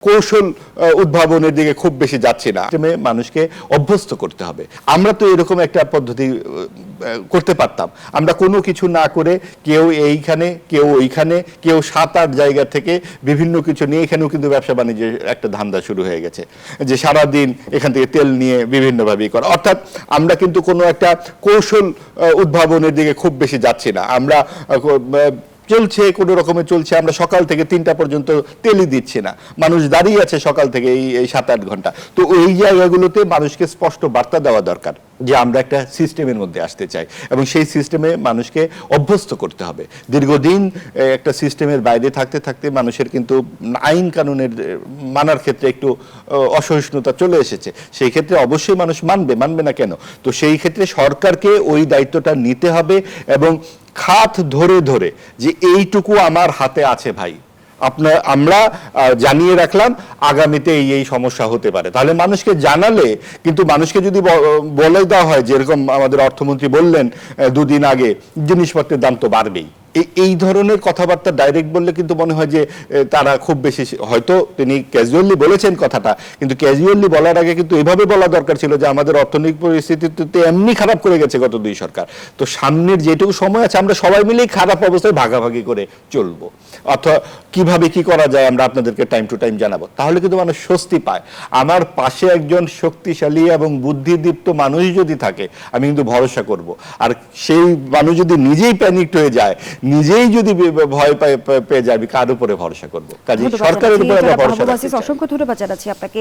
কৌশল উদ্ভাবনের দিকে খুব বেশি যাচ্ছি না, মানুষকে অভ্যস্ত করতে হবে। আমরা তো এরকম একটা পদ্ধতি করতে পারতাম, আমরা কোনো কিছু না করে কেউ এইখানে কেউ ওইখানে কেউ 7-8 জায়গা থেকে বিভিন্ন কিছু নিয়ে এখানেও কিন্তু ব্যবসা বাণিজ্যের একটা ধান্দা শুরু হয়ে গেছে, যে সারাদিন এখান থেকে তেল নিয়ে বিভিন্নভাবে করা। অর্থাৎ আমরা কিন্তু কোনো একটা কৌশল উদ্ভাবনের দিকে খুব বেশি যাচ্ছি না, আমরা চলছে কোনো রকমে চলছে। আমরা সকাল থেকে 3টা পর্যন্ত তেলই দিচ্ছি না, মানুষ দাঁড়িয়ে আছে সকাল থেকে এই 7-8 ঘন্টা। তো ওই জায়গাগুলোতে মানুষকে স্পষ্ট বার্তা দেওয়া দরকার যে আমরা একটা সিস্টেমের মধ্যে আসতে চাই এবং সেই সিস্টেমে মানুষকে অভ্যস্ত করতে হবে। দীর্ঘদিন একটা সিস্টেমের বাইরে থাকতে থাকতে মানুষের কিন্তু আইন কানুনের মানার ক্ষেত্রে একটু অসহিষ্ণুতা চলে এসেছে। সেই ক্ষেত্রে অবশ্যই মানুষ মানবে না কেন? তো সেই ক্ষেত্রে সরকারকে ওই দায়িত্বটা নিতে হবে এবং খাত ধরে ধরে যে এইটুকু আমার হাতে আছে ভাই, আমরা জানিয়ে রাখলাম আগামীতে এই সমস্যা হতে পারে। তাহলে মানুষকে জানালে কিন্তু মানুষকে যদি বলে দেওয়া হয়, যেরকম আমাদের অর্থমন্ত্রী বললেন 2 দিন আগে, জিনিসপত্রের দাম তো বাড়বেই, এই ধরনের কথাবার্তা ডাইরেক্ট বললে কিন্তু মনে হয় যে তারা খুব বেশি, হয়তো তিনি ক্যাজুয়ালি বলেছেন কথাটা, কিন্তু ক্যাজুয়ালি বলার আগে কিন্তু এভাবে বলা দরকার ছিল যে আমাদের অর্থনৈতিক পরিস্থিতিতে এমনি খারাপ করে গেছে গত 2 সরকার, তো সামনের যেটুকু সময় আছে আমরা সবাই মিলেই খারাপ অবস্থায় ভাগাভাগি করে চলবো, অথবা কিভাবে কি করা যায় আমরা আপনাদেরকে টাইম টু টাইম জানাবো। তাহলে কিন্তু মানুষ স্বস্তি পায়। আমার পাশে একজন শক্তিশালী এবং বুদ্ধিদীপ্ত মানুষ যদি থাকে আমি কিন্তু ভরসা করব। আর সেই মানুষ যদি নিজেই প্যানিকড হয়ে যায়, নিজেই যদি ভয় পেয়ে যায়, কার উপরে ভরসা করবো? কাজে সরকারের উপরে ভরসা। অসংখ্য ধন্যবাদ জানাচ্ছি আপনাকে।